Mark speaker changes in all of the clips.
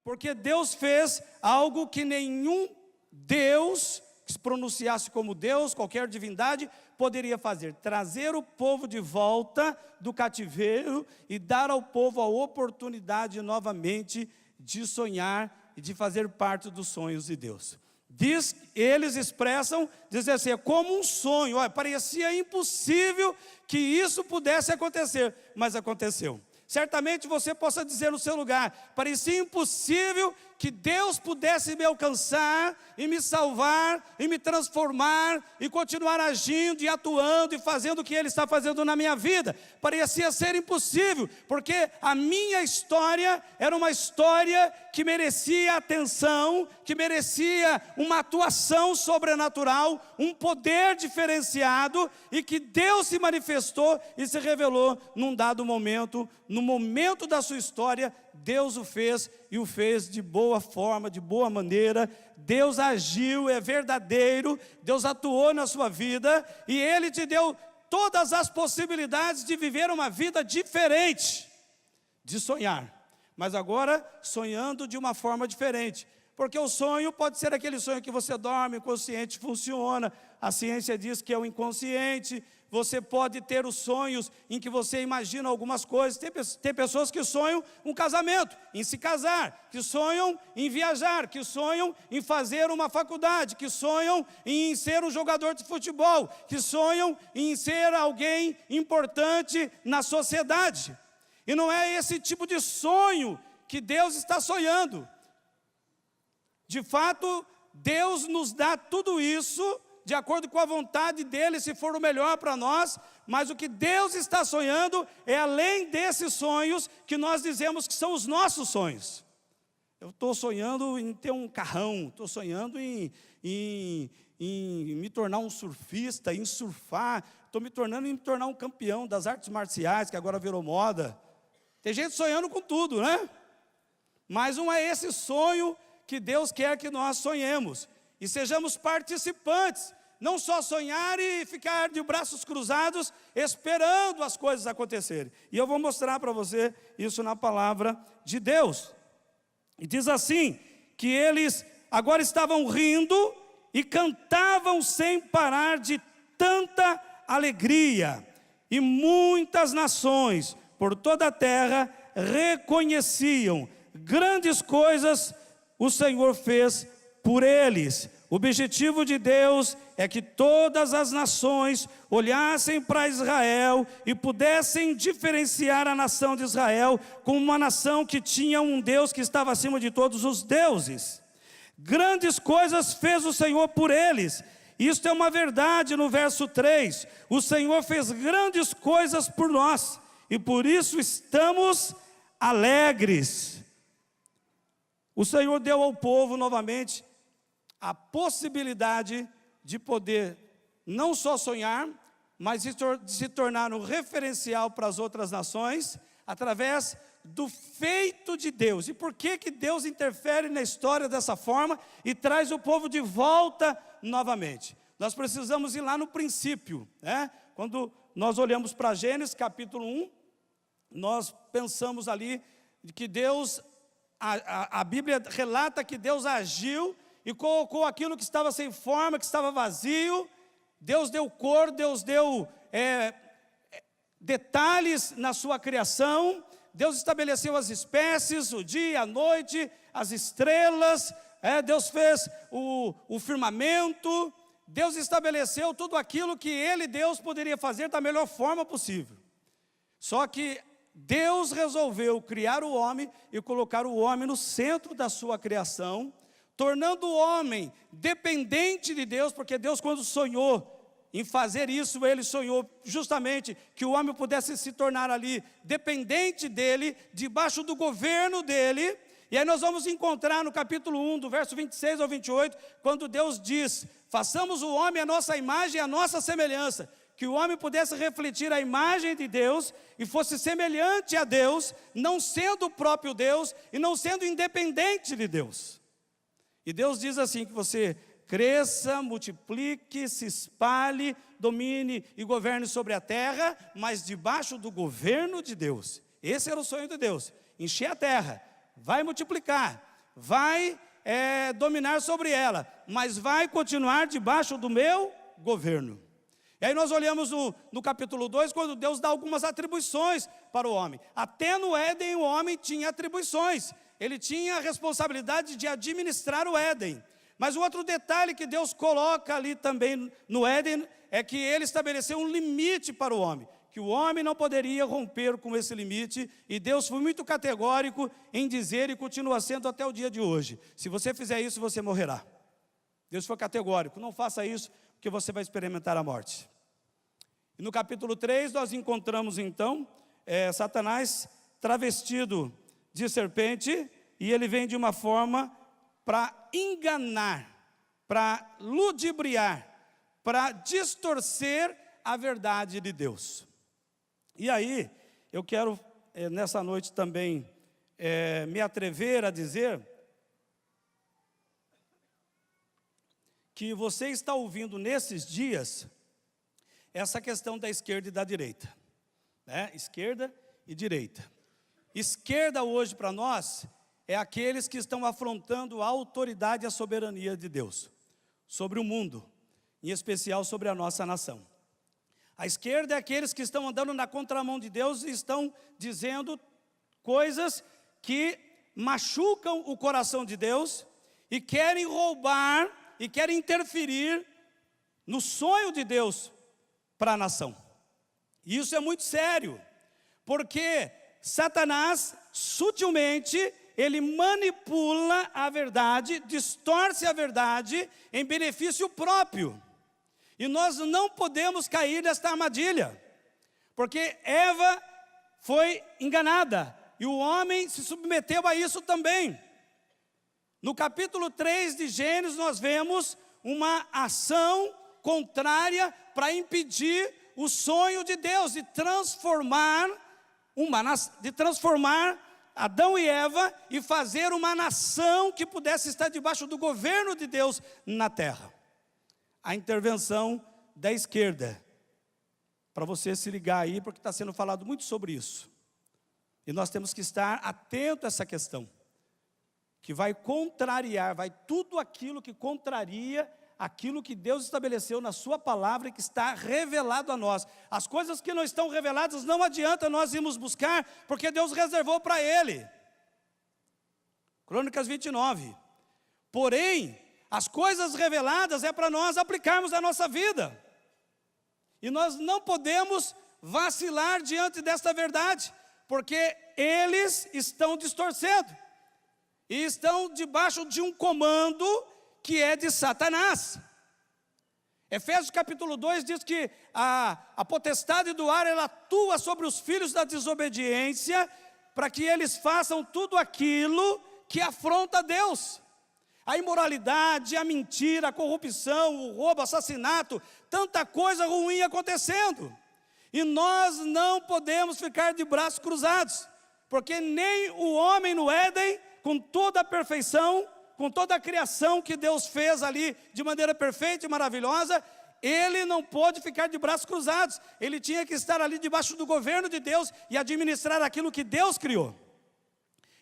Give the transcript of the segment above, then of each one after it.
Speaker 1: Porque Deus fez algo que nenhum Deus, que se pronunciasse como Deus, qualquer divindade, poderia fazer: trazer o povo de volta do cativeiro e dar ao povo a oportunidade novamente de sonhar e de fazer parte dos sonhos de Deus. Eles expressam, dizem assim, é como um sonho. Olha, parecia impossível que isso pudesse acontecer, mas aconteceu. Certamente você possa dizer no seu lugar: parecia impossível que Deus pudesse me alcançar e me salvar e me transformar e continuar agindo e atuando e fazendo o que Ele está fazendo na minha vida. Parecia ser impossível, porque a minha história era uma história que merecia atenção, que merecia uma atuação sobrenatural, um poder diferenciado, e que Deus se manifestou e se revelou num dado momento. No momento da sua história, Deus o fez, e o fez de boa forma, de boa maneira. Deus agiu, é verdadeiro, Deus atuou na sua vida, e Ele te deu todas as possibilidades de viver uma vida diferente, de sonhar, mas agora sonhando de uma forma diferente. Porque o sonho pode ser aquele sonho que você dorme, o consciente funciona, a ciência diz que é o inconsciente. Você pode ter os sonhos em que você imagina algumas coisas. Tem pessoas que sonham um casamento, em se casar, que sonham em viajar, que sonham em fazer uma faculdade, que sonham em ser um jogador de futebol, que sonham em ser alguém importante na sociedade. E não é esse tipo de sonho que Deus está sonhando. De fato, Deus nos dá tudo isso de acordo com a vontade dEle, se for o melhor para nós, mas o que Deus está sonhando é além desses sonhos que nós dizemos que são os nossos sonhos. Eu estou sonhando em ter um carrão, estou sonhando em me tornar um surfista, em surfar, estou me tornar um campeão das artes marciais, que agora virou moda. Tem gente sonhando com tudo, né? Mas não é esse sonho que Deus quer que nós sonhemos, e sejamos participantes, não só sonhar e ficar de braços cruzados, esperando as coisas acontecerem. E eu vou mostrar para você isso na palavra de Deus. E diz assim, que eles agora estavam rindo e cantavam sem parar de tanta alegria, e muitas nações por toda a terra reconheciam grandes coisas o Senhor fez por eles. O objetivo de Deus é que todas as nações olhassem para Israel e pudessem diferenciar a nação de Israel como uma nação que tinha um Deus que estava acima de todos os deuses. Grandes coisas fez o Senhor por eles. Isto é uma verdade no verso 3. O Senhor fez grandes coisas por nós, e por isso estamos alegres. O Senhor deu ao povo novamente a possibilidade de poder não só sonhar, mas de se tornar um referencial para as outras nações, através do feito de Deus. E por que Deus interfere na história dessa forma e traz o povo de volta novamente? Nós precisamos ir lá no princípio, né? Quando nós olhamos para Gênesis capítulo 1, nós pensamos ali que Deus, a Bíblia relata que Deus agiu e colocou aquilo que estava sem forma, que estava vazio. Deus deu cor, Deus deu detalhes na sua criação. Deus estabeleceu as espécies, o dia, a noite, as estrelas. Deus fez o firmamento. Deus estabeleceu tudo aquilo que Ele, Deus, poderia fazer da melhor forma possível. Só que Deus resolveu criar o homem e colocar o homem no centro da sua criação, tornando o homem dependente de Deus, porque Deus, quando sonhou em fazer isso, Ele sonhou justamente que o homem pudesse se tornar ali dependente dEle, debaixo do governo dEle. E aí nós vamos encontrar no capítulo 1, do verso 26 ao 28, quando Deus diz: façamos o homem a nossa imagem e a nossa semelhança, que o homem pudesse refletir a imagem de Deus e fosse semelhante a Deus, não sendo o próprio Deus e não sendo independente de Deus. E Deus diz assim, que você cresça, multiplique, se espalhe, domine e governe sobre a terra, mas debaixo do governo de Deus. Esse era o sonho de Deus: encher a terra, vai multiplicar. vai dominar sobre ela, mas vai continuar debaixo do meu governo. E aí nós olhamos no capítulo 2, quando Deus dá algumas atribuições para o homem. Até no Éden o homem tinha atribuições. Ele tinha a responsabilidade de administrar o Éden. Mas o outro detalhe que Deus coloca ali também no Éden é que ele estabeleceu um limite para o homem, que o homem não poderia romper com esse limite, e Deus foi muito categórico em dizer, e continua sendo até o dia de hoje: se você fizer isso, você morrerá. Deus foi categórico: não faça isso, porque você vai experimentar a morte. E no capítulo 3 nós encontramos então Satanás travestido de serpente, e ele vem de uma forma para enganar, para ludibriar, para distorcer a verdade de Deus. E aí, eu quero nessa noite também me atrever a dizer que você está ouvindo nesses dias essa questão da esquerda e da direita, né? Esquerda e direita. Esquerda hoje para nós é aqueles que estão afrontando a autoridade e a soberania de Deus sobre o mundo, em especial sobre a nossa nação. A esquerda é aqueles que estão andando na contramão de Deus e estão dizendo coisas que machucam o coração de Deus e querem roubar e querem interferir no sonho de Deus para a nação. E isso é muito sério, porque Satanás sutilmente ele manipula a verdade, distorce a verdade em benefício próprio. E nós não podemos cair nesta armadilha, porque Eva foi enganada e o homem se submeteu a isso também. No capítulo 3 de Gênesis nós vemos uma ação contrária para impedir o sonho de Deus de transformar Adão e Eva e fazer uma nação que pudesse estar debaixo do governo de Deus na terra. A intervenção da esquerda, para você se ligar aí, porque está sendo falado muito sobre isso. E nós temos que estar atentos a essa questão, que vai contrariar, vai tudo aquilo que contraria aquilo que Deus estabeleceu na sua palavra e que está revelado a nós. As coisas que não estão reveladas, não adianta nós irmos buscar, porque Deus reservou para ele. Crônicas 29. Porém, as coisas reveladas é para nós aplicarmos na nossa vida. E nós não podemos vacilar diante desta verdade, porque eles estão distorcendo. E estão debaixo de um comando que é de Satanás. Efésios capítulo 2 diz que a potestade do ar, ela atua sobre os filhos da desobediência, para que eles façam tudo aquilo que afronta a Deus. A imoralidade, a mentira, a corrupção, o roubo, o assassinato, tanta coisa ruim acontecendo. E nós não podemos ficar de braços cruzados, porque nem o homem no Éden, com toda a perfeição, com toda a criação que Deus fez ali de maneira perfeita e maravilhosa, ele não pôde ficar de braços cruzados. Ele tinha que estar ali debaixo do governo de Deus e administrar aquilo que Deus criou.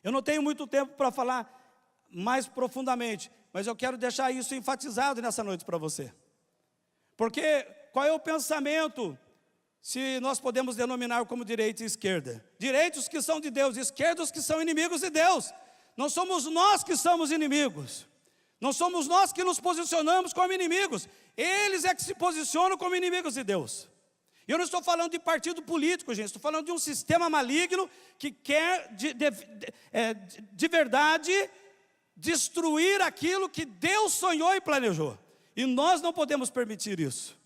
Speaker 1: Eu não tenho muito tempo para falar mais profundamente, mas eu quero deixar isso enfatizado nessa noite para você. Porque qual é o pensamento, se nós podemos denominar como direita e esquerda? Direitos que são de Deus, esquerdos que são inimigos de Deus. Não somos nós que somos inimigos, não somos nós que nos posicionamos como inimigos, eles é que se posicionam como inimigos de Deus. E eu não estou falando de partido político, gente, estou falando de um sistema maligno que quer de verdade destruir aquilo que Deus sonhou e planejou. E nós não podemos permitir isso.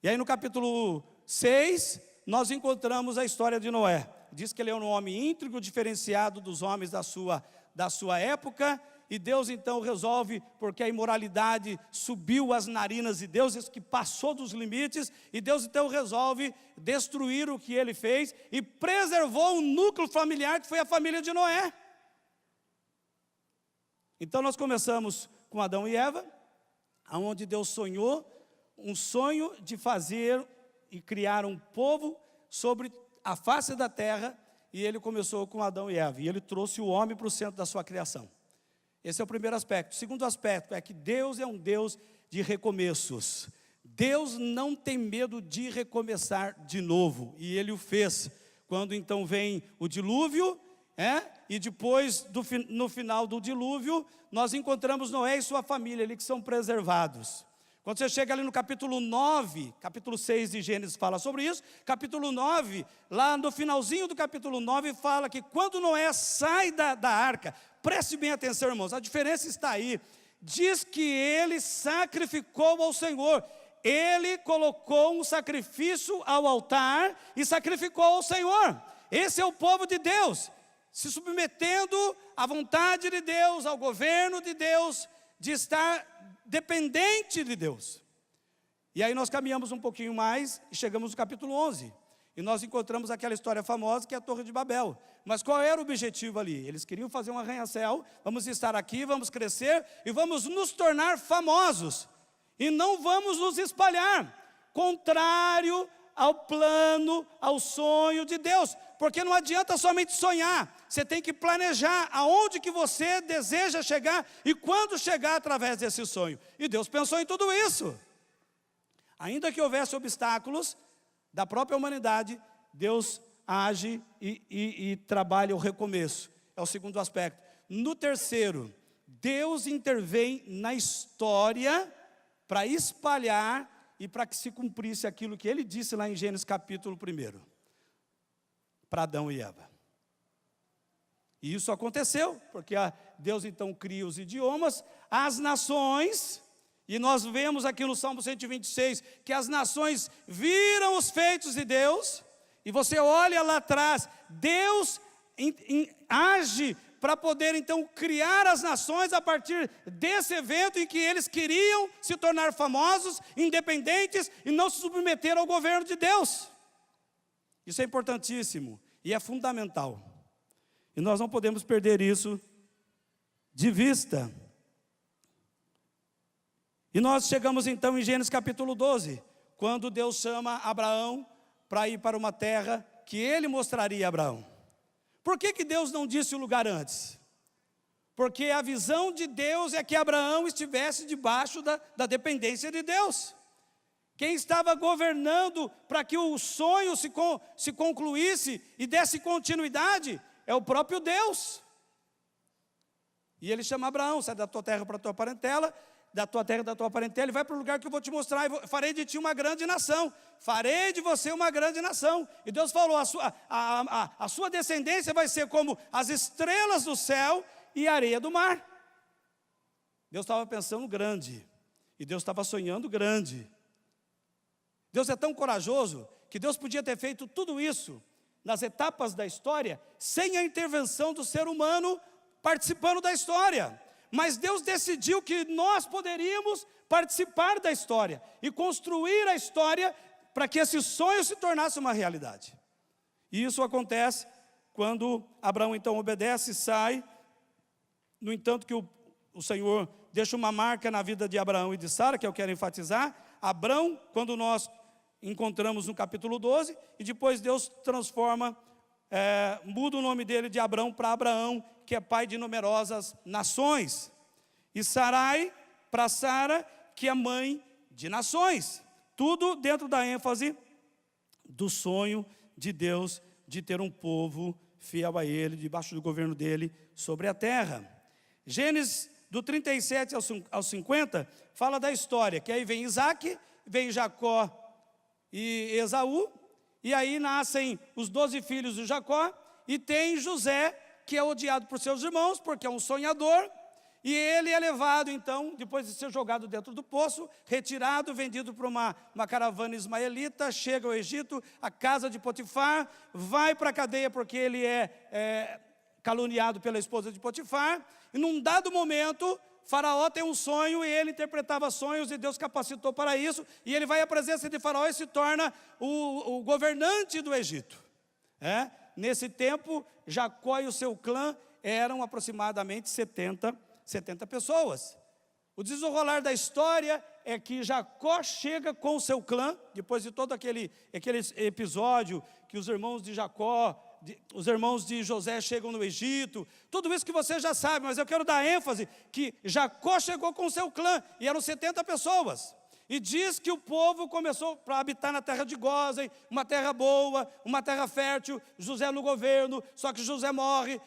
Speaker 1: E aí no capítulo 6, nós encontramos a história de Noé. Diz que ele é um homem íntegro, diferenciado dos homens da sua época, e Deus então resolve, porque a imoralidade subiu às narinas de Deus, isso que passou dos limites, e Deus então resolve destruir o que ele fez, e preservou um núcleo familiar, que foi a família de Noé. Então nós começamos com Adão e Eva, onde Deus sonhou, um sonho de fazer e criar um povo sobre a face da terra, e ele começou com Adão e Eva, e ele trouxe o homem para o centro da sua criação. Esse é o primeiro aspecto. O segundo aspecto é que Deus é um Deus de recomeços. Deus não tem medo de recomeçar de novo, e Ele o fez. Quando então vem o dilúvio, e depois, no final do dilúvio, nós encontramos Noé e sua família ali que são preservados. Quando você chega ali no capítulo 9, capítulo 6 de Gênesis fala sobre isso, capítulo 9, lá no finalzinho do capítulo 9, fala que quando Noé sai da arca, preste bem atenção, irmãos, a diferença está aí, diz que ele sacrificou ao Senhor, ele colocou um sacrifício ao altar e sacrificou ao Senhor. Esse é o povo de Deus, se submetendo à vontade de Deus, ao governo de Deus, de estar dependente de Deus. E aí nós caminhamos um pouquinho mais e chegamos no capítulo 11. E nós encontramos aquela história famosa que é a Torre de Babel. Mas qual era o objetivo ali? Eles queriam fazer um arranha-céu, vamos estar aqui, vamos crescer e vamos nos tornar famosos. E não vamos nos espalhar, contrário ao plano, ao sonho de Deus. Porque não adianta somente sonhar, você tem que planejar aonde que você deseja chegar e quando chegar através desse sonho. E Deus pensou em tudo isso. Ainda que houvesse obstáculos da própria humanidade, Deus age e trabalha o recomeço. É o segundo aspecto. No terceiro, Deus intervém na história para espalhar e para que se cumprisse aquilo que Ele disse lá em Gênesis capítulo 1, para Adão e Eva. E isso aconteceu, porque Deus então cria os idiomas, as nações, e nós vemos aqui no Salmo 126, que as nações viram os feitos de Deus, e você olha lá atrás, Deus age para poder então criar as nações a partir desse evento em que eles queriam se tornar famosos, independentes e não se submeter ao governo de Deus. Isso é importantíssimo e é fundamental. E nós não podemos perder isso de vista. E nós chegamos então em Gênesis capítulo 12, quando Deus chama Abraão para ir para uma terra que Ele mostraria a Abraão. Por que Deus não disse o lugar antes? Porque a visão de Deus é que Abraão estivesse debaixo da dependência de Deus. Quem estava governando para que o sonho se concluísse e desse continuidade é o próprio Deus. E Ele chama Abraão, sai da tua terra para a tua parentela, da tua terra e da tua parentela, e vai para o lugar que eu vou te mostrar, e farei de ti uma grande nação, farei de você uma grande nação. E Deus falou, a sua descendência vai ser como as estrelas do céu e a areia do mar. Deus estava pensando grande, e Deus estava sonhando grande. Deus é tão corajoso, que Deus podia ter feito tudo isso, nas etapas da história, sem a intervenção do ser humano participando da história. Mas Deus decidiu que nós poderíamos participar da história e construir a história para que esse sonho se tornasse uma realidade. E isso acontece quando Abraão então obedece e sai. No entanto que o Senhor deixa uma marca na vida de Abraão e de Sara, que eu quero enfatizar. Abraão, quando nós encontramos no capítulo 12, e depois Deus transforma, muda o nome dele de Abrão para Abraão, que é pai de numerosas nações, e Sarai para Sara, que é mãe de nações, tudo dentro da ênfase do sonho de Deus, de ter um povo fiel a Ele, debaixo do governo dEle, sobre a terra. Gênesis, do 37 ao 50, fala da história, que aí vem Isaac, vem Jacó e Esaú, e aí nascem os 12 filhos de Jacó, e tem José, que é odiado por seus irmãos, porque é um sonhador, e ele é levado então, depois de ser jogado dentro do poço, retirado, vendido para uma caravana ismaelita, chega ao Egito, a casa de Potifar, vai para a cadeia porque ele é caluniado pela esposa de Potifar, e num dado momento, Faraó tem um sonho, e ele interpretava sonhos, e Deus capacitou para isso, e ele vai à presença de Faraó e se torna o governante do Egito. Nesse tempo, Jacó e o seu clã eram aproximadamente 70 pessoas. O desenrolar da história é que Jacó chega com o seu clã, depois de todo aquele episódio que os irmãos de Jacó os irmãos de José chegam no Egito, tudo isso que você já sabe, mas eu quero dar ênfase que Jacó chegou com seu clã, e eram 70 pessoas. E diz que o povo começou para habitar na terra de Gósen, uma terra boa, uma terra fértil, José no governo, só que José morre,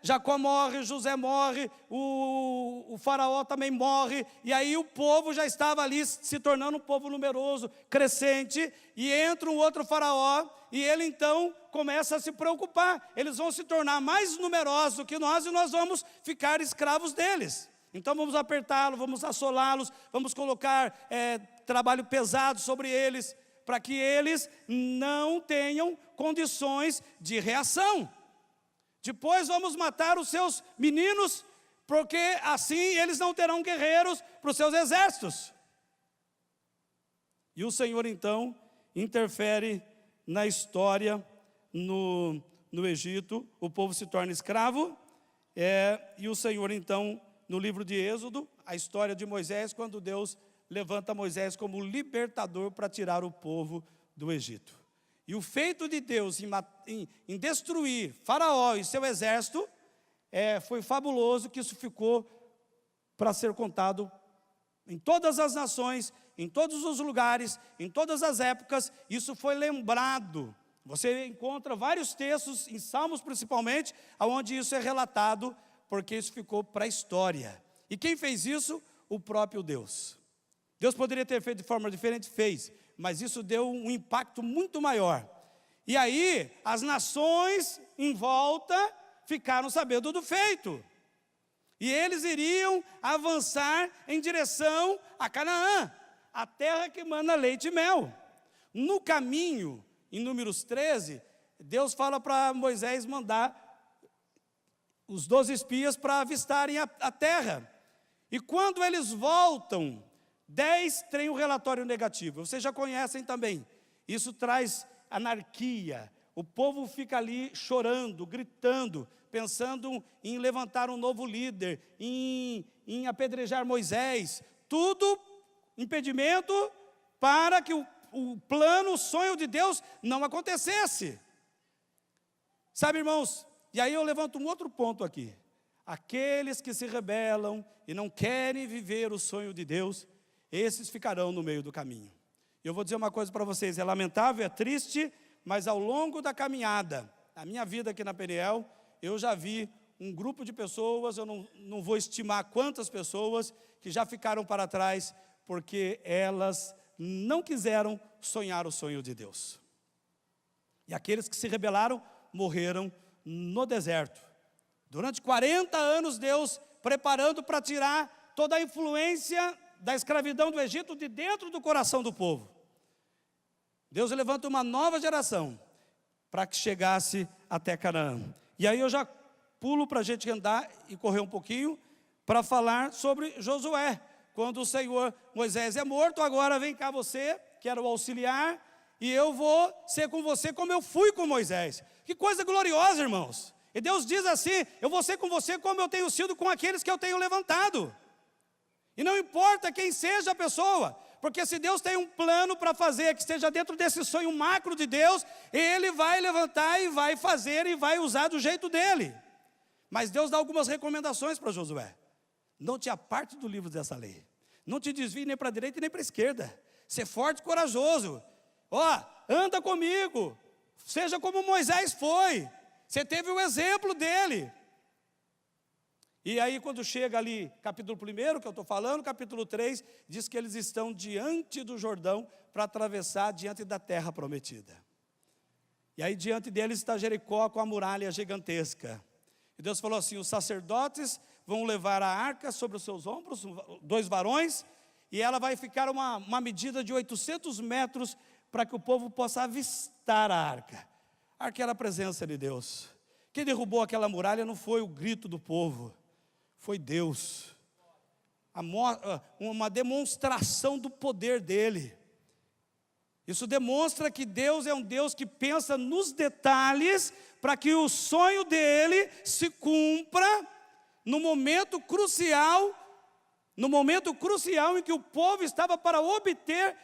Speaker 1: Jacó morre, José morre, o faraó também morre, e aí o povo já estava ali se tornando um povo numeroso, crescente, e entra um outro faraó, e ele então começa a se preocupar, eles vão se tornar mais numerosos do que nós, e nós vamos ficar escravos deles. Então vamos apertá-los, vamos assolá-los, vamos colocar trabalho pesado sobre eles, para que eles não tenham condições de reação. Depois vamos matar os seus meninos, porque assim eles não terão guerreiros para os seus exércitos. E o Senhor então interfere na história no Egito, o povo se torna escravo, e o Senhor então, no livro de Êxodo, a história de Moisés, quando Deus levanta Moisés como libertador para tirar o povo do Egito. E o feito de Deus em destruir Faraó e seu exército, foi fabuloso, que isso ficou para ser contado em todas as nações, em todos os lugares, em todas as épocas. Isso foi lembrado. Você encontra vários textos, em Salmos principalmente, onde isso é relatado, porque isso ficou para a história. E quem fez isso? O próprio Deus. Deus poderia ter feito de forma diferente, fez, mas isso deu um impacto muito maior. E aí, as nações em volta ficaram sabendo do feito. E eles iriam avançar em direção a Canaã, a terra que mana leite e mel. No caminho, em Números 13, Deus fala para Moisés mandar os 12 espias para avistarem a terra. E quando eles voltam, 10 têm um relatório negativo. Vocês já conhecem também. Isso traz anarquia. O povo fica ali chorando, gritando, pensando em levantar um novo líder, em apedrejar Moisés. Tudo impedimento para que o plano, o sonho de Deus não acontecesse. Sabe, irmãos, e aí eu levanto um outro ponto aqui. Aqueles que se rebelam e não querem viver o sonho de Deus, esses ficarão no meio do caminho. Eu vou dizer uma coisa para vocês, é lamentável, é triste, mas ao longo da caminhada, a minha vida aqui na Peniel, eu já vi um grupo de pessoas, eu não vou estimar quantas pessoas, que já ficaram para trás, porque elas não quiseram sonhar o sonho de Deus. E aqueles que se rebelaram, morreram no deserto. Durante 40 anos, Deus preparando para tirar toda a influência da escravidão do Egito de dentro do coração do povo. Deus levanta uma nova geração para que chegasse até Canaã. E aí eu já pulo para a gente andar e correr um pouquinho para falar sobre Josué. Quando o Senhor, Moisés é morto, agora vem cá você, que era o auxiliar, e eu vou ser com você como eu fui com Moisés. Que coisa gloriosa, irmãos. E Deus diz assim, eu vou ser com você como eu tenho sido com aqueles que eu tenho levantado. E não importa quem seja a pessoa, porque se Deus tem um plano para fazer, que esteja dentro desse sonho macro de Deus, Ele vai levantar e vai fazer e vai usar do jeito dele. Mas Deus dá algumas recomendações para Josué. Não te aparte do livro dessa lei. Não te desvie nem para a direita nem para a esquerda. Ser forte e corajoso. Anda comigo. Seja como Moisés foi. Você teve o exemplo dele. E aí quando chega ali, capítulo 1 que eu estou falando, capítulo 3, diz que eles estão diante do Jordão para atravessar diante da terra prometida. E aí diante deles está Jericó com a muralha gigantesca. E Deus falou assim, os sacerdotes vão levar a arca sobre os seus ombros, 2 varões, e ela vai ficar uma medida de 800 metros para que o povo possa avistar a arca. A arca era a presença de Deus. Quem derrubou aquela muralha não foi o grito do povo, foi Deus. Uma demonstração do poder dele. Isso demonstra que Deus é um Deus que pensa nos detalhes para que o sonho dele se cumpra no momento crucial em que o povo estava para obter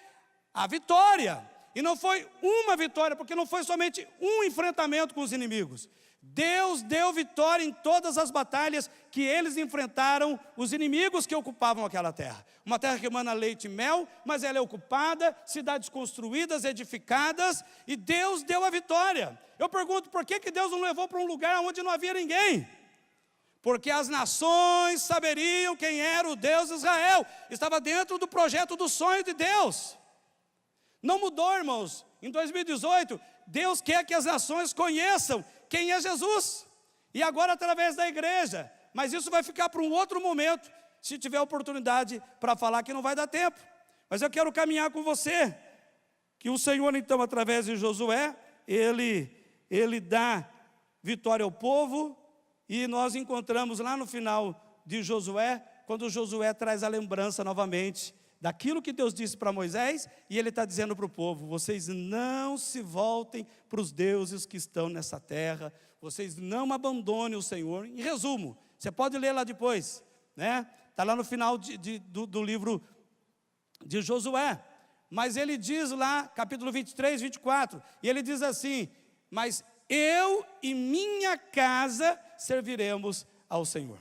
Speaker 1: a vitória. E não foi uma vitória, porque não foi somente um enfrentamento com os inimigos. Deus deu vitória em todas as batalhas que eles enfrentaram, os inimigos que ocupavam aquela terra. Uma terra que emana leite e mel, mas ela é ocupada, cidades construídas, edificadas, e Deus deu a vitória. Eu pergunto, por que Deus não levou para um lugar onde não havia ninguém? Porque as nações saberiam quem era o Deus de Israel. Estava dentro do projeto do sonho de Deus. Não mudou, irmãos. Em 2018, Deus quer que as nações conheçam quem é Jesus. E agora através da igreja. Mas isso vai ficar para um outro momento, se tiver oportunidade para falar, que não vai dar tempo. Mas eu quero caminhar com você, que o Senhor então, através de Josué, Ele dá vitória ao povo. E nós encontramos lá no final de Josué, quando Josué traz a lembrança novamente daquilo que Deus disse para Moisés, e ele está dizendo para o povo: vocês não se voltem para os deuses que estão nessa terra, vocês não abandonem o Senhor. Em resumo, você pode ler lá depois, né? Está lá no final do livro de Josué, mas ele diz lá, capítulo 23, 24, e ele diz assim: mas eu e minha casa serviremos ao Senhor.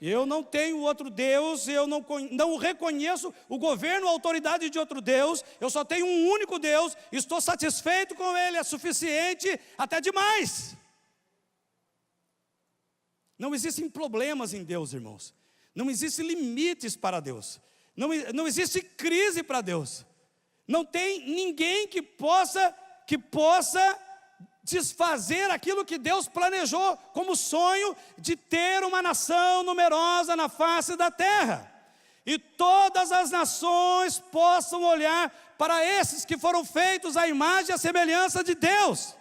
Speaker 1: Eu não tenho outro Deus, eu não reconheço o governo, a autoridade de outro Deus, eu só tenho um único Deus, estou satisfeito com Ele, é suficiente, até demais. Não existem problemas em Deus, irmãos, não existem limites para Deus, não existe crise para Deus, não tem ninguém que possa desfazer aquilo que Deus planejou como sonho de ter uma nação numerosa na face da terra. E todas as nações possam olhar para esses que foram feitos à imagem e à semelhança de Deus.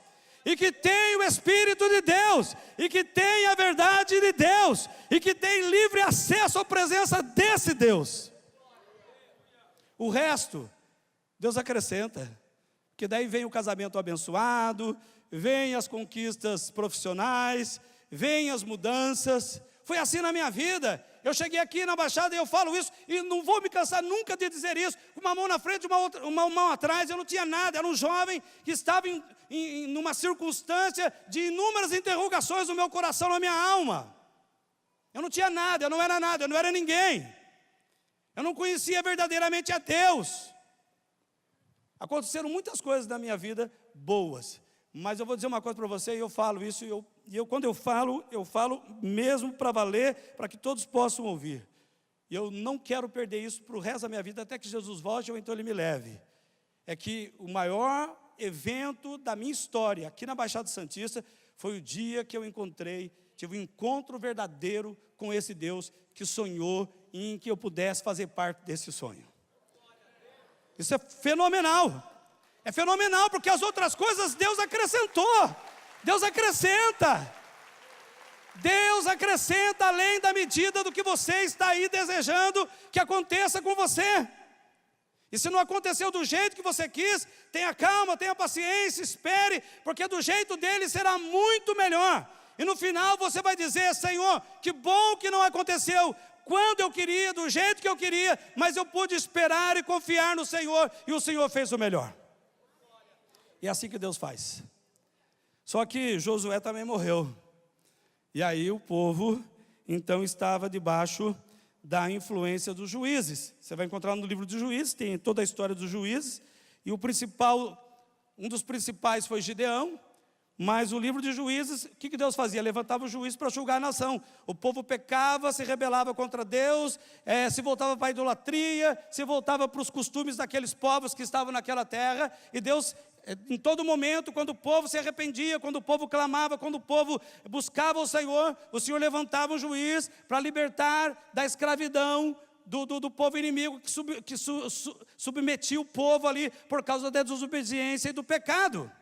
Speaker 1: E que tem o Espírito de Deus, e que tem a verdade de Deus, e que tem livre acesso à presença desse Deus. O resto, Deus acrescenta, porque daí vem o casamento abençoado, vem as conquistas profissionais, vem as mudanças. Foi assim na minha vida. Eu cheguei aqui na Baixada e eu falo isso, e não vou me cansar nunca de dizer isso, uma mão na frente, uma mão atrás. Eu não tinha nada, era um jovem que estava numa circunstância de inúmeras interrogações no meu coração, na minha alma. Eu não tinha nada, eu não era nada, eu não era ninguém. Eu não conhecia verdadeiramente a Deus. Aconteceram muitas coisas na minha vida boas, mas eu vou dizer uma coisa para você, e eu falo isso, quando eu falo mesmo para valer, para que todos possam ouvir. E eu não quero perder isso para o resto da minha vida, até que Jesus volte ou então Ele me leve. É que o maior evento da minha história, aqui na Baixada Santista, foi o dia que eu tive um encontro verdadeiro com esse Deus que sonhou em que eu pudesse fazer parte desse sonho. Isso é fenomenal. É fenomenal, porque as outras coisas Deus acrescentou. Deus acrescenta. Deus acrescenta além da medida do que você está aí desejando que aconteça com você. E se não aconteceu do jeito que você quis, tenha calma, tenha paciência, espere, porque do jeito dele será muito melhor. E no final você vai dizer: Senhor, que bom que não aconteceu quando eu queria, do jeito que eu queria, mas eu pude esperar e confiar no Senhor, e o Senhor fez o melhor. E é assim que Deus faz. Só que Josué também morreu. E aí o povo, então, estava debaixo da influência dos juízes. Você vai encontrar no livro de Juízes, tem toda a história dos juízes. E um dos principais foi Gideão. Mas o livro de Juízes, o que Deus fazia? Levantava o juiz para julgar a nação. O povo pecava, se rebelava contra Deus, se voltava para a idolatria, se voltava para os costumes daqueles povos que estavam naquela terra. E Deus, em todo momento, quando o povo se arrependia, quando o povo clamava, quando o povo buscava o Senhor levantava um juiz para libertar da escravidão do povo inimigo que submetia o povo ali por causa da desobediência e do pecado.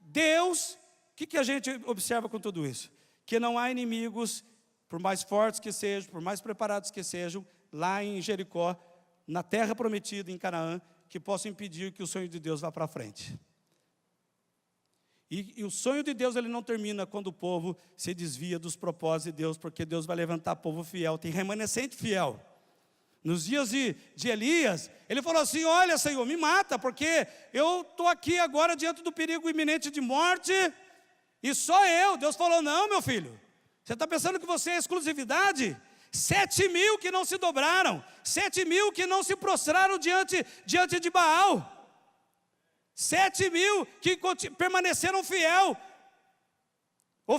Speaker 1: Deus, o que a gente observa com tudo isso? Que não há inimigos, por mais fortes que sejam, por mais preparados que sejam, lá em Jericó, na terra prometida, em Canaã, que possam impedir que o sonho de Deus vá para frente. E o sonho de Deus, ele não termina quando o povo se desvia dos propósitos de Deus, porque Deus vai levantar povo fiel, tem remanescente fiel. Nos dias de Elias, ele falou assim: olha, Senhor, me mata, porque eu estou aqui agora diante do perigo iminente de morte, e só eu. Deus falou: não, meu filho, você está pensando que você é exclusividade? 7.000 que não se dobraram, 7.000 que não se prostraram diante de Baal, 7.000 que permaneceram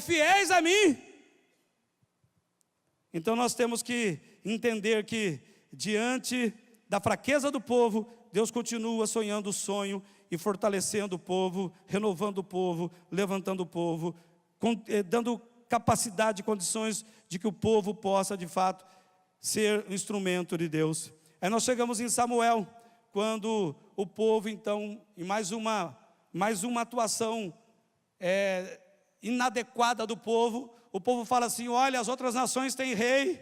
Speaker 1: fiéis a mim. Então nós temos que entender que diante da fraqueza do povo, Deus continua sonhando o sonho e fortalecendo o povo, renovando o povo, levantando o povo, dando capacidade e condições de que o povo possa de fato ser um instrumento de Deus. Aí nós chegamos em Samuel, quando o povo então, em mais uma atuação inadequada do povo, o povo fala assim: olha, as outras nações têm rei.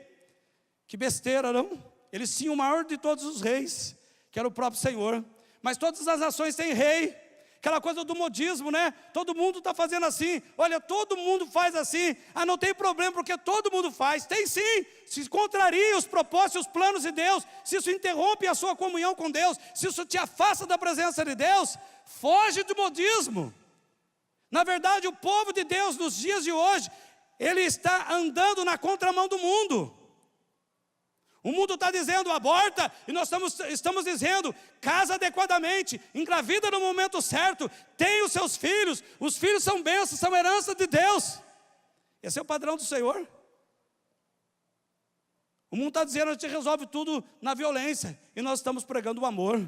Speaker 1: Que besteira, não? Eles tinham o maior de todos os reis, que era o próprio Senhor. Mas todas as nações têm rei. Aquela coisa do modismo, né? Todo mundo está fazendo assim. Olha, todo mundo faz assim. Ah, não tem problema, porque todo mundo faz. Tem sim. Se contraria os propósitos e os planos de Deus, se isso interrompe a sua comunhão com Deus, se isso te afasta da presença de Deus, foge do modismo. Na verdade, o povo de Deus nos dias de hoje, ele está andando na contramão do mundo. O mundo está dizendo aborta, e nós estamos dizendo casa adequadamente, engravida no momento certo, tenha os seus filhos, os filhos são bênçãos, são herança de Deus. Esse é o padrão do Senhor. O mundo está dizendo: a gente resolve tudo na violência, e nós estamos pregando o amor.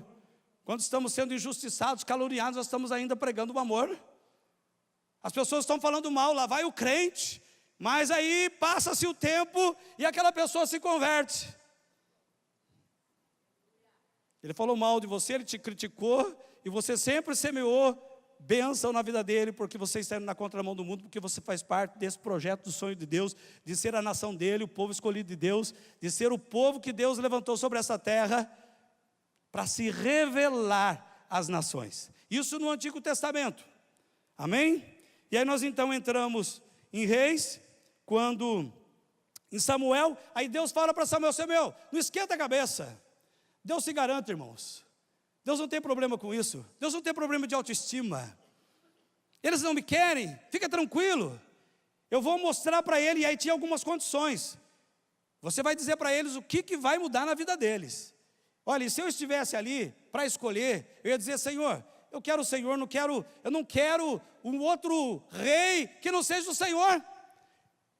Speaker 1: Quando estamos sendo injustiçados, caluniados, nós estamos ainda pregando o amor. As pessoas estão falando mal, lá vai o crente, mas aí passa-se o tempo e aquela pessoa se converte. Ele falou mal de você, ele te criticou, e você sempre semeou bênção na vida dele, porque você está indo na contramão do mundo, porque você faz parte desse projeto do sonho de Deus, de ser a nação dele, o povo escolhido de Deus, de ser o povo que Deus levantou sobre essa terra, para se revelar às nações. Isso no Antigo Testamento, amém? E aí nós então entramos em Reis, quando em Samuel, aí Deus fala para Samuel: Samuel, não esquenta a cabeça. Deus se garante, irmãos. Deus não tem problema com isso. Deus não tem problema de autoestima. Eles não me querem, fica tranquilo. Eu vou mostrar para ele, e aí tinha algumas condições. Você vai dizer para eles o que vai mudar na vida deles. Olha, se eu estivesse ali para escolher, eu ia dizer: Senhor, eu quero o Senhor, eu não quero um outro rei que não seja o Senhor.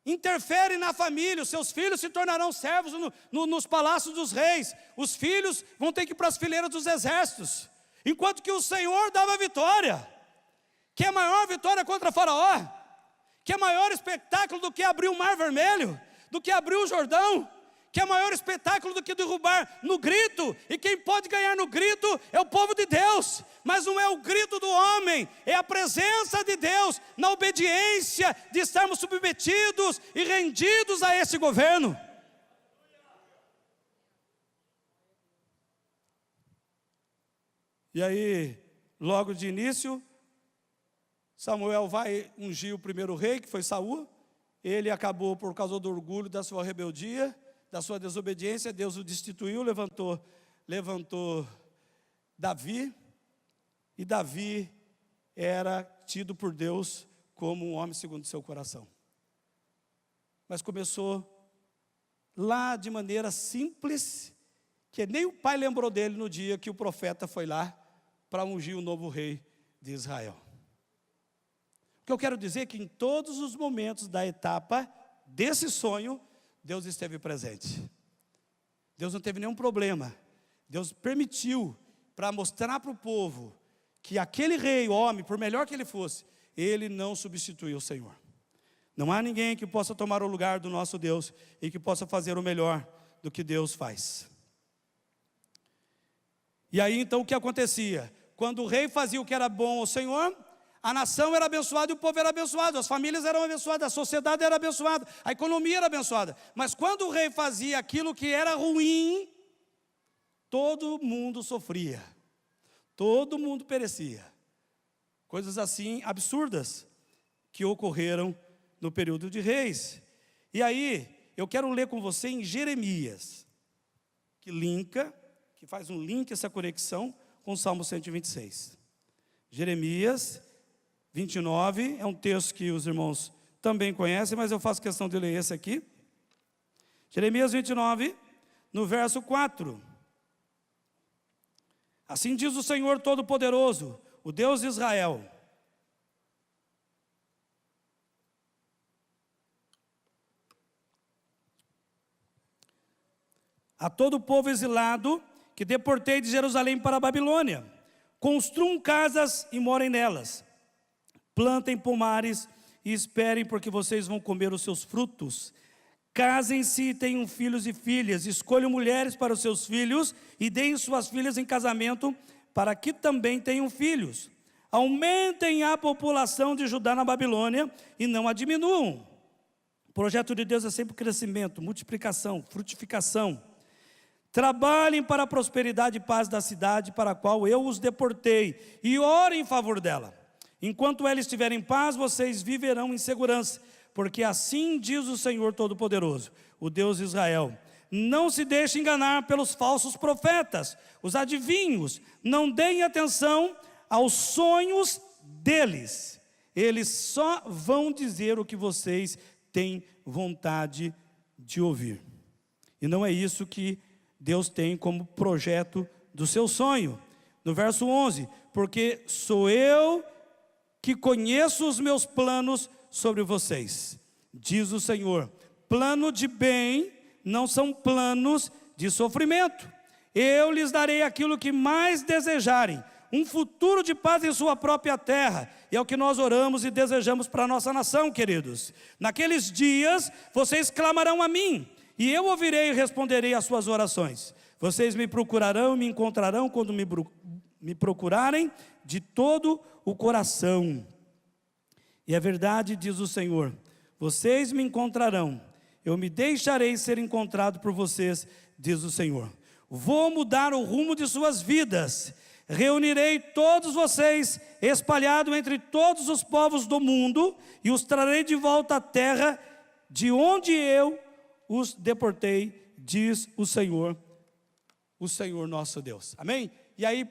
Speaker 1: Interfere na família, os seus filhos se tornarão servos nos palácios dos reis. Os filhos vão ter que ir para as fileiras dos exércitos, enquanto que o Senhor dava vitória. Que é maior vitória contra Faraó? Que é maior espetáculo do que abrir o Mar Vermelho, do que abrir o Jordão? Que é maior espetáculo do que derrubar no grito? E quem pode ganhar no grito é o povo de Deus. Mas não é o grito do homem, é a presença de Deus, na obediência de estarmos submetidos e rendidos a esse governo. E aí, logo de início, Samuel vai ungir o primeiro rei, que foi Saul. Ele acabou, por causa do orgulho, da sua rebeldia, da sua desobediência, Deus o destituiu, levantou Davi, e Davi era tido por Deus como um homem segundo o seu coração. Mas começou lá de maneira simples, que nem o pai lembrou dele no dia que o profeta foi lá para ungir o novo rei de Israel. O que eu quero dizer é que em todos os momentos da etapa desse sonho, Deus esteve presente. Deus não teve nenhum problema. Deus permitiu para mostrar para o povo que aquele rei, homem, por melhor que ele fosse, ele não substituiu o Senhor. Não há ninguém que possa tomar o lugar do nosso Deus e que possa fazer o melhor do que Deus faz. E aí então o que acontecia? Quando o rei fazia o que era bom ao Senhor, a nação era abençoada e o povo era abençoado, as famílias eram abençoadas, a sociedade era abençoada, a economia era abençoada. Mas quando o rei fazia aquilo que era ruim, todo mundo sofria, todo mundo perecia. Coisas assim absurdas que ocorreram no período de Reis. E aí, eu quero ler com você em Jeremias. que faz um link, essa conexão com o Salmo 126. Jeremias 29, é um texto que os irmãos também conhecem, mas eu faço questão de ler esse aqui. Jeremias 29, no verso 4. Assim diz o Senhor Todo-Poderoso, o Deus de Israel: a todo o povo exilado que deportei de Jerusalém para a Babilônia, construam casas e morem nelas, plantem pomares e esperem, porque vocês vão comer os seus frutos. Casem-se e tenham filhos e filhas, escolham mulheres para os seus filhos e deem suas filhas em casamento, para que também tenham filhos. Aumentem a população de Judá na Babilônia e não a diminuam. O projeto de Deus é sempre crescimento, multiplicação, frutificação. Trabalhem para a prosperidade e paz da cidade para a qual eu os deportei, e orem em favor dela. Enquanto ela estiver em paz, vocês viverão em segurança, porque assim diz o Senhor Todo-Poderoso, o Deus de Israel: não se deixe enganar pelos falsos profetas, os adivinhos, não deem atenção aos sonhos deles, eles só vão dizer o que vocês têm vontade de ouvir. E não é isso que Deus tem como projeto do seu sonho. No verso 11, porque sou eu que conheço os meus planos sobre vocês, diz o Senhor, plano de bem, não são planos de sofrimento. Eu lhes darei aquilo que mais desejarem, um futuro de paz em sua própria terra. E é o que nós oramos e desejamos para a nossa nação, queridos. Naqueles dias, vocês clamarão a mim, e eu ouvirei e responderei às suas orações. Vocês me procurarão e me encontrarão quando me procurarem de todo o coração. E é verdade, diz o Senhor, vocês me encontrarão, eu me deixarei ser encontrado por vocês, diz o Senhor. Vou mudar o rumo de suas vidas, reunirei todos vocês, espalhados entre todos os povos do mundo, e os trarei de volta à terra, de onde eu os deportei, diz o Senhor nosso Deus. Amém? E aí,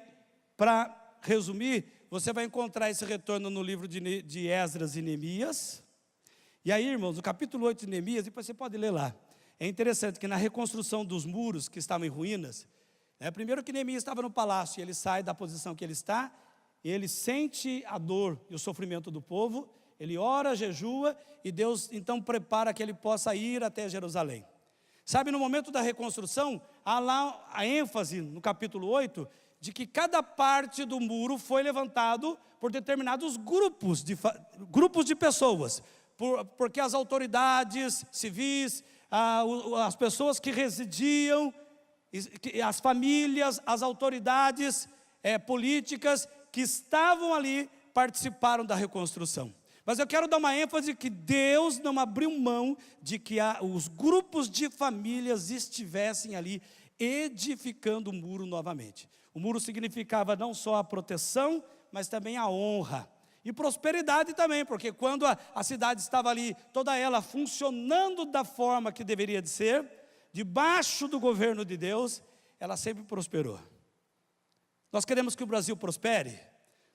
Speaker 1: para resumir, você vai encontrar esse retorno no livro de Esdras e Neemias. E aí, irmãos, no capítulo 8 de Neemias, depois você pode ler lá. É interessante que na reconstrução dos muros que estavam em ruínas, primeiro que Neemias estava no palácio, e ele sai da posição que ele está, e ele sente a dor e o sofrimento do povo, ele ora, jejua, e Deus então prepara que ele possa ir até Jerusalém. Sabe, no momento da reconstrução, há lá a ênfase no capítulo 8, de que cada parte do muro foi levantado por determinados grupos de pessoas, porque as autoridades civis, as pessoas que residiam, as famílias, as autoridades políticas que estavam ali, participaram da reconstrução. Mas eu quero dar uma ênfase que Deus não abriu mão de que os grupos de famílias estivessem ali edificando o muro novamente. O muro significava não só a proteção, mas também a honra. E prosperidade também, porque quando a cidade estava ali, toda ela funcionando da forma que deveria de ser, debaixo do governo de Deus, ela sempre prosperou. Nós queremos que o Brasil prospere,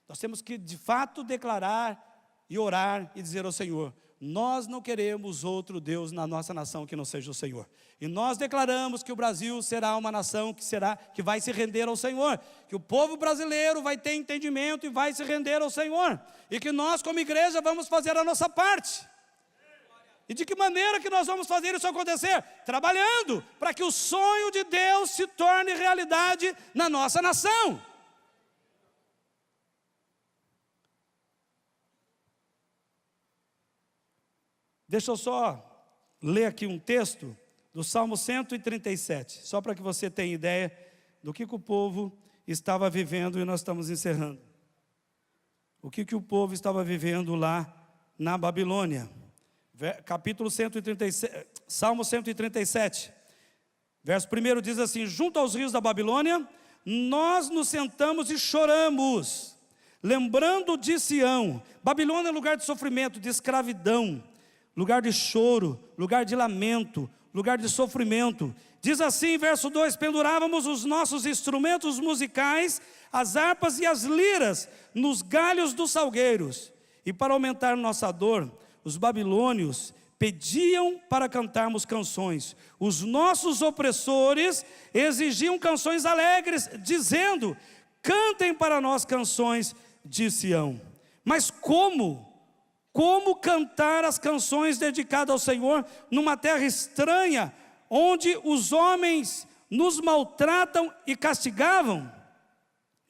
Speaker 1: nós temos que de fato declarar e orar e dizer ao Senhor: nós não queremos outro Deus na nossa nação que não seja o Senhor. E nós declaramos que o Brasil será uma nação que vai se render ao Senhor, que o povo brasileiro vai ter entendimento e vai se render ao Senhor, e que nós como igreja vamos fazer a nossa parte. E de que maneira que nós vamos fazer isso acontecer? Trabalhando para que o sonho de Deus se torne realidade na nossa nação. Deixa eu só ler aqui um texto do Salmo 137, só para que você tenha ideia do que o povo estava vivendo, e nós estamos encerrando. O que o povo estava vivendo lá na Babilônia. Capítulo 137, Salmo 137, verso 1 diz assim: junto aos rios da Babilônia, nós nos sentamos e choramos, lembrando de Sião. Babilônia é lugar de sofrimento, de escravidão, lugar de choro, lugar de lamento, lugar de sofrimento. Diz assim, verso 2: pendurávamos os nossos instrumentos musicais, as harpas e as liras, nos galhos dos salgueiros. E para aumentar nossa dor, os babilônios pediam para cantarmos canções. Os nossos opressores exigiam canções alegres, dizendo: cantem para nós canções de Sião. Mas como cantar as canções dedicadas ao Senhor numa terra estranha, onde os homens nos maltratam e castigavam?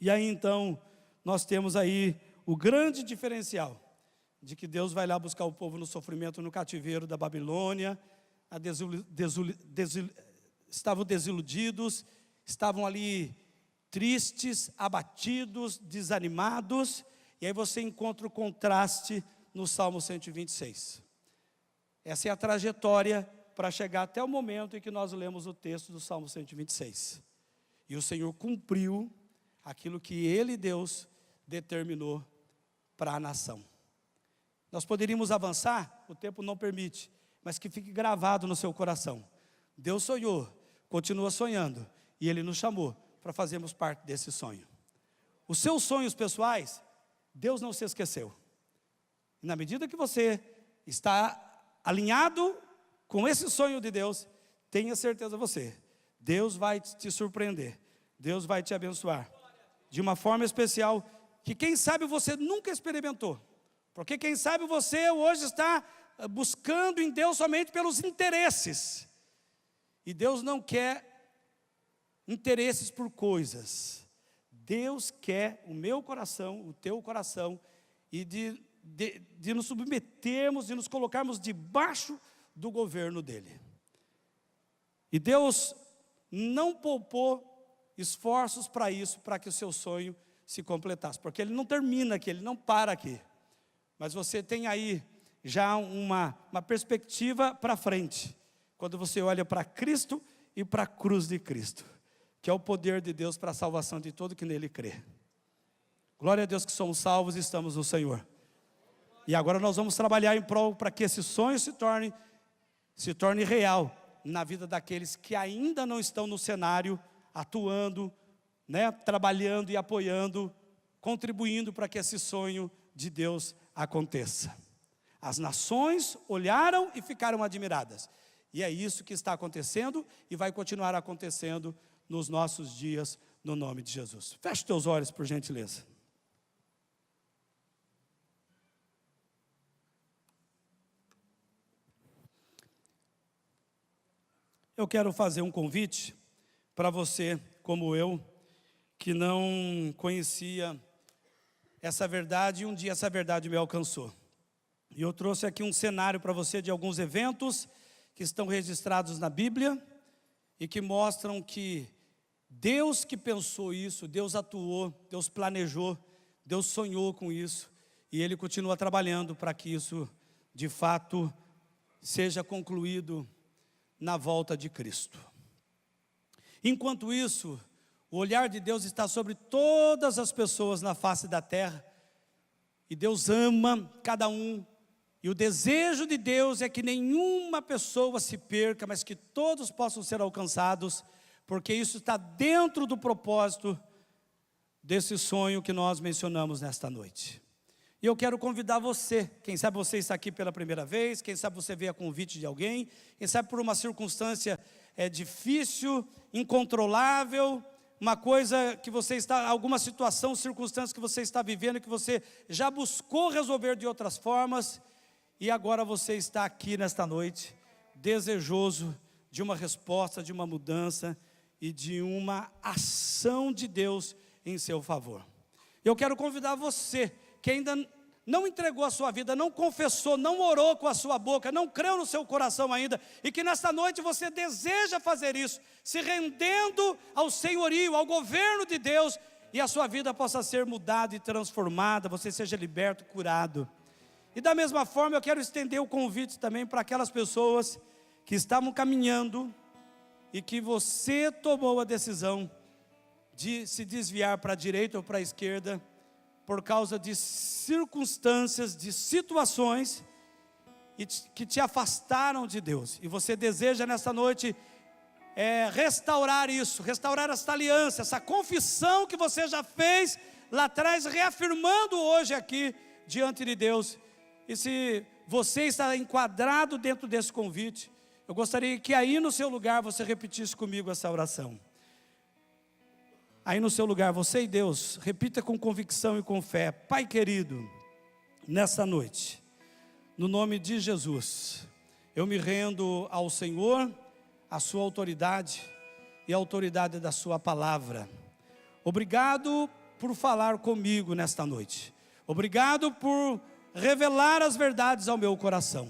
Speaker 1: E aí então nós temos aí o grande diferencial de que Deus vai lá buscar o povo no sofrimento, no cativeiro da Babilônia. Estavam desiludidos, estavam ali tristes, abatidos, desanimados. E aí você encontra o contraste no Salmo 126. Essa é a trajetória para chegar até o momento em que nós lemos o texto do Salmo 126. E o Senhor cumpriu aquilo que Ele, Deus, determinou para a nação. Nós poderíamos avançar, o tempo não permite, mas que fique gravado no seu coração. Deus sonhou, continua sonhando, e Ele nos chamou para fazermos parte desse sonho. Os seus sonhos pessoais, Deus não se esqueceu. E na medida que você está alinhado com esse sonho de Deus, tenha certeza você, Deus vai te surpreender, Deus vai te abençoar, de uma forma especial, que quem sabe você nunca experimentou. Porque quem sabe você hoje está buscando em Deus somente pelos interesses. E Deus não quer interesses por coisas. Deus quer o meu coração, o teu coração, e de nos submetermos, de nos colocarmos debaixo do governo dEle. E Deus não poupou esforços para isso, para que o seu sonho se completasse. Porque Ele não termina aqui, Ele não para aqui. Mas você tem aí já uma perspectiva para frente, quando você olha para Cristo e para a cruz de Cristo, que é o poder de Deus para a salvação de todo que nele crê. Glória a Deus que somos salvos e estamos no Senhor. E agora nós vamos trabalhar em prol para que esse sonho se torne real na vida daqueles que ainda não estão no cenário, atuando, trabalhando e apoiando, contribuindo para que esse sonho de Deus aconteça. As nações olharam e ficaram admiradas. E é isso que está acontecendo e vai continuar acontecendo nos nossos dias, no nome de Jesus. Feche teus olhos, por gentileza. Eu quero fazer um convite para você, como eu, que não conhecia essa verdade, e um dia essa verdade me alcançou. E eu trouxe aqui um cenário para você de alguns eventos que estão registrados na Bíblia e que mostram que Deus que pensou isso, Deus atuou, Deus planejou, Deus sonhou com isso, e Ele continua trabalhando para que isso de fato seja concluído na volta de Cristo. Enquanto isso, o olhar de Deus está sobre todas as pessoas na face da terra, e Deus ama cada um, e o desejo de Deus é que nenhuma pessoa se perca, mas que todos possam ser alcançados, porque isso está dentro do propósito desse sonho que nós mencionamos nesta noite. E eu quero convidar você, quem sabe você está aqui pela primeira vez, quem sabe você veio a convite de alguém, quem sabe por uma circunstância difícil, incontrolável, uma coisa que você está, alguma situação, circunstância que você está vivendo, que você já buscou resolver de outras formas, e agora você está aqui nesta noite, desejoso de uma resposta, de uma mudança e de uma ação de Deus em seu favor. Eu quero convidar você, que ainda não entregou a sua vida, não confessou, não orou com a sua boca, não creu no seu coração ainda, e que nesta noite você deseja fazer isso, se rendendo ao senhorio, ao governo de Deus, e a sua vida possa ser mudada e transformada, você seja liberto, curado. E da mesma forma eu quero estender o convite também para aquelas pessoas que estavam caminhando e que você tomou a decisão de se desviar para a direita ou para a esquerda por causa de circunstâncias, de situações, que te afastaram de Deus. E você deseja nessa noite restaurar isso, restaurar essa aliança, essa confissão que você já fez lá atrás, reafirmando hoje aqui diante de Deus. E se você está enquadrado dentro desse convite, eu gostaria que aí no seu lugar você repetisse comigo essa oração. Aí no seu lugar, você e Deus, repita com convicção e com fé: Pai querido, nessa noite, no nome de Jesus, eu me rendo ao Senhor, à sua autoridade e à autoridade da sua palavra. Obrigado por falar comigo nesta noite. Obrigado por revelar as verdades ao meu coração.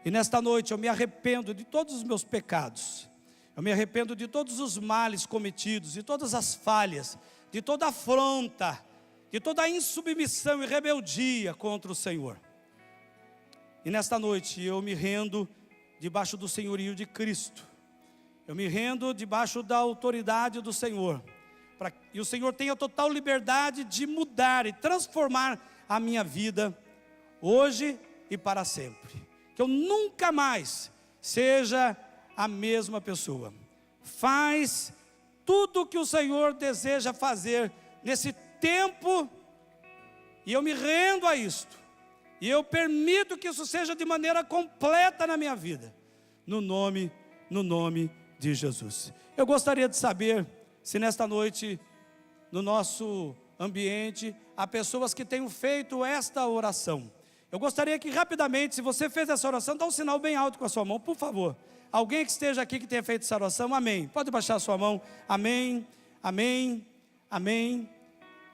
Speaker 1: E nesta noite eu me arrependo de todos os meus pecados. Eu me arrependo de todos os males cometidos, de todas as falhas, de toda afronta, de toda a insubmissão e rebeldia contra o Senhor. E nesta noite eu me rendo debaixo do senhorio de Cristo. Eu me rendo debaixo da autoridade do Senhor. E o Senhor tem a total liberdade de mudar e transformar a minha vida, hoje e para sempre. Que eu nunca mais seja a mesma pessoa. Faz tudo o que o Senhor deseja fazer nesse tempo, e eu me rendo a isto. E eu permito que isso seja de maneira completa na minha vida. No nome de Jesus. Eu gostaria de saber se nesta noite, no nosso ambiente, há pessoas que tenham feito esta oração. Eu gostaria que rapidamente, se você fez essa oração, dá um sinal bem alto com a sua mão, por favor. Alguém que esteja aqui que tenha feito essa oração, amém. Pode baixar a sua mão, amém, amém, amém.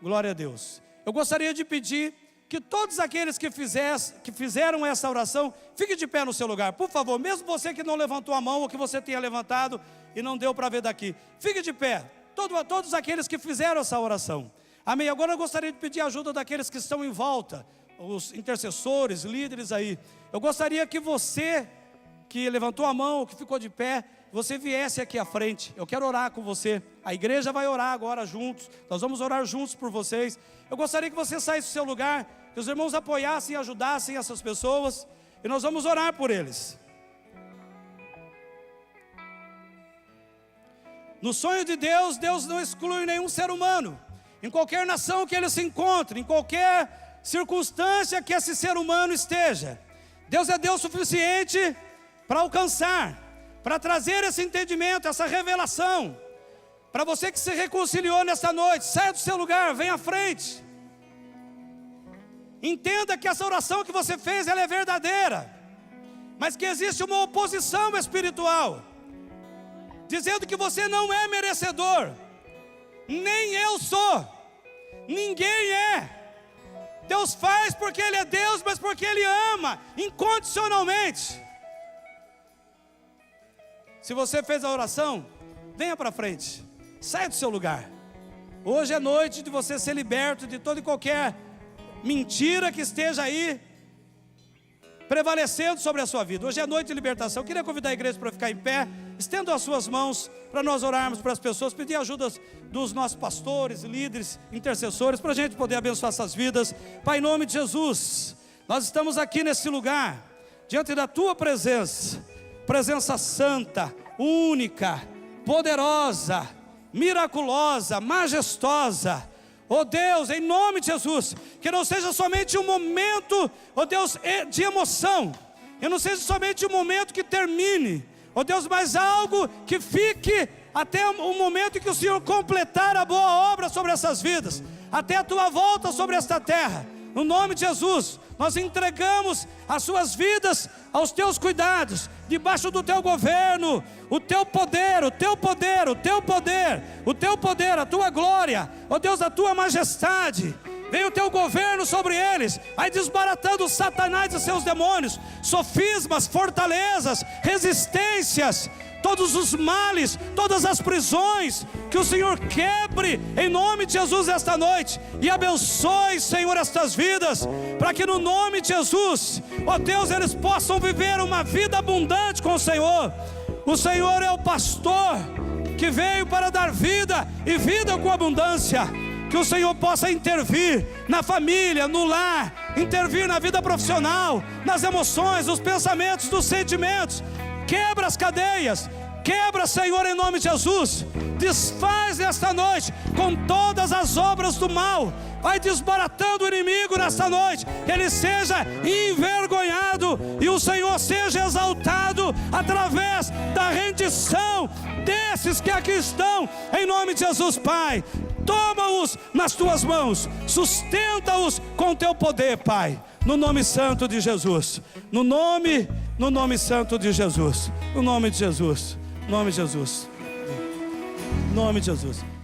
Speaker 1: Glória a Deus. Eu gostaria de pedir que todos aqueles que fizeram essa oração, fique de pé no seu lugar, por favor. Mesmo você que não levantou a mão, ou que você tenha levantado e não deu para ver daqui, fique de pé. Todos aqueles que fizeram essa oração, amém. Agora eu gostaria de pedir a ajuda daqueles que estão em volta, os intercessores, líderes aí. Eu gostaria que você que levantou a mão, ou que ficou de pé, você viesse aqui à frente. Eu quero orar com você. A igreja vai orar agora juntos. Nós vamos orar juntos por vocês. Eu gostaria que você saísse do seu lugar, que os irmãos apoiassem e ajudassem essas pessoas, e nós vamos orar por eles. No sonho de Deus, Deus não exclui nenhum ser humano. Em qualquer nação que ele se encontre, em qualquer circunstância que esse ser humano esteja, Deus é Deus suficiente para alcançar, para trazer esse entendimento, essa revelação. Para você que se reconciliou nesta noite, saia do seu lugar, venha à frente. Entenda que essa oração que você fez, ela é verdadeira, mas que existe uma oposição espiritual, dizendo que você não é merecedor. Nem eu sou, ninguém é. Deus faz porque Ele é Deus, mas porque Ele ama incondicionalmente. Se você fez a oração, venha para frente, saia do seu lugar. Hoje é noite de você ser liberto de toda e qualquer mentira que esteja aí prevalecendo sobre a sua vida. Hoje é noite de libertação. Eu queria convidar a igreja para ficar em pé. Estenda as suas mãos para nós orarmos para as pessoas, pedir ajuda dos nossos pastores, líderes, intercessores, para a gente poder abençoar essas vidas. Pai, em nome de Jesus, nós estamos aqui nesse lugar, diante da Tua presença, presença santa, única, poderosa, miraculosa, majestosa. Oh Deus, em nome de Jesus, que não seja somente um momento, oh Deus, de emoção, e não seja somente um momento que termine, oh Deus, mas algo que fique até o momento em que o Senhor completar a boa obra sobre essas vidas, até a Tua volta sobre esta terra. No nome de Jesus, nós entregamos as suas vidas aos Teus cuidados, debaixo do Teu governo, o Teu poder, o Teu poder, o Teu poder, o Teu poder, a Tua glória, ó Deus, a Tua majestade. Vem o Teu governo sobre eles, vai desbaratando Satanás e seus demônios, sofismas, fortalezas, resistências, todos os males, todas as prisões, que o Senhor quebre em nome de Jesus esta noite, e abençoe, Senhor, estas vidas, para que no nome de Jesus, ó Deus, eles possam viver uma vida abundante com o Senhor. O Senhor é o pastor que veio para dar vida, e vida com abundância. Que o Senhor possa intervir na família, no lar, intervir na vida profissional, nas emoções, nos pensamentos, nos sentimentos. Quebra as cadeias, quebra, Senhor, em nome de Jesus. Desfaz nesta noite com todas as obras do mal. Vai desbaratando o inimigo nesta noite, ele seja envergonhado e o Senhor seja exaltado através da rendição desses que aqui estão, em nome de Jesus. Pai, toma-os nas tuas mãos, sustenta-os com teu poder, Pai, no nome santo de Jesus, no nome santo de Jesus, no nome de Jesus, no nome de Jesus, no nome de Jesus.